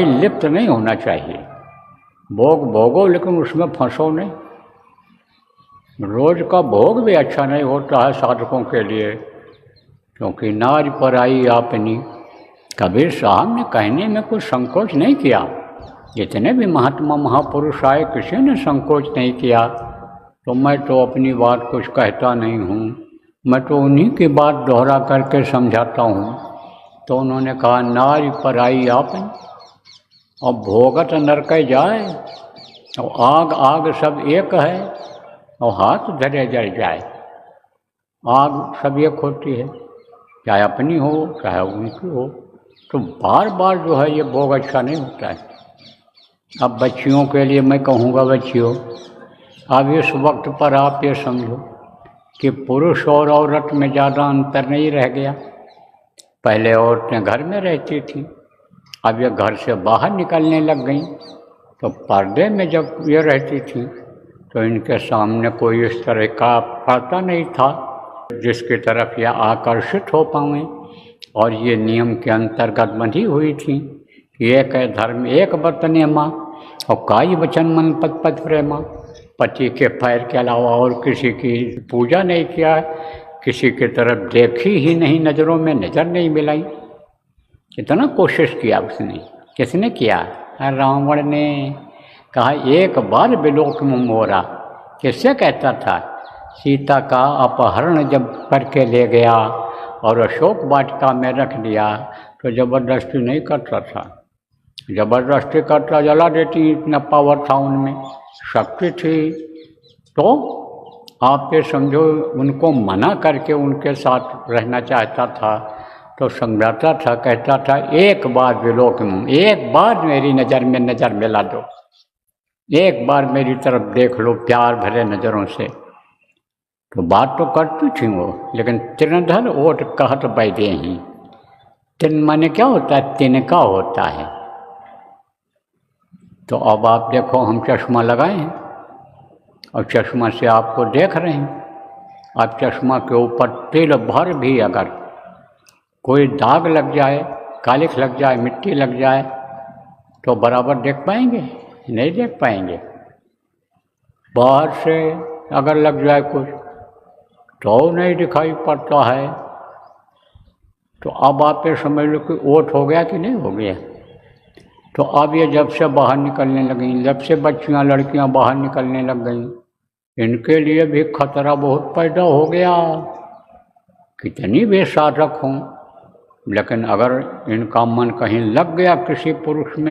लिप्त नहीं होना चाहिए। भोग भोगो लेकिन उसमें फंसो नहीं। रोज का भोग भी अच्छा नहीं होता है साधकों के लिए, क्योंकि नारी पराई आपनी। कबीर साहब ने कहने में कुछ संकोच नहीं किया। जितने भी महात्मा महापुरुष आए किसी ने संकोच नहीं किया। तो मैं तो अपनी बात कुछ कहता नहीं हूँ, मैं तो उन्हीं की बात दोहरा करके समझाता हूँ। तो उन्होंने कहा नारी पराई आपन, और भोगत नरक जाए, और आग आग सब एक है, और हाथ धरे जल जाए। आग सब एक होती है, चाहे अपनी हो चाहे उनकी हो। तो बार बार जो है ये भोग अच्छा नहीं होता है। अब बच्चियों के लिए मैं कहूँगा, बच्चियों अब इस वक्त पर आप ये समझो कि पुरुष और औरत में ज़्यादा अंतर नहीं रह गया। पहले औरतें घर में रहती थीं, अब ये घर से बाहर निकलने लग गईं। तो पर्दे में जब ये रहती थीं तो इनके सामने कोई इस तरह का पर्दा नहीं था जिसकी तरफ ये आकर्षित हो पाएँ। और ये नियम के अंतर्गत बंधी हुई थी कि एक है धर्म एक बर्तने माँ, और काई वचन मन पद पद प्रेमा। पति के पैर के अलावा और किसी की पूजा नहीं किया, किसी की तरफ देखी ही नहीं, नज़रों में नज़र नहीं मिलाई। कितना कोशिश किया उसने, किसने किया? रावण ने कहा एक बार विलोक में मोरा। किससे कहता था? सीता का अपहरण जब करके ले गया और अशोक वाटिका में रख दिया तो ज़बरदस्ती नहीं करता था। ज़बरदस्ती करता जला देती, इतना पावर था उनमें, शक्ति थी। तो आप ये समझो उनको मना करके उनके साथ रहना चाहता था तो समझाता था, कहता था एक बार विलोक में, एक बार मेरी नज़र में नज़र मिला दो, एक बार मेरी तरफ देख लो प्यार भरे नज़रों से। तो बात तो करती थी वो, लेकिन तिनधर ओट कहत बैदे ही। तिन माने क्या होता है? तिनका होता है। तो अब आप देखो हम चश्मा लगाए हैं और चश्मा से आपको देख रहे हैं। अब चश्मा के ऊपर तिल भर भी अगर कोई दाग लग जाए, कालिख लग जाए, मिट्टी लग जाए तो बराबर देख पाएंगे? नहीं देख पाएंगे। बाहर से अगर लग जाए कुछ तो नहीं दिखाई पड़ता है। तो अब आप ये समझ लो कि ओट हो गया कि नहीं हो गया। तो अब ये जब से बाहर निकलने लगी, जब से बच्चियां लड़कियां बाहर निकलने लग गईं, इनके लिए भी खतरा बहुत पैदा हो गया। कितनी भी साधक हों, लेकिन अगर इनका मन कहीं लग गया किसी पुरुष में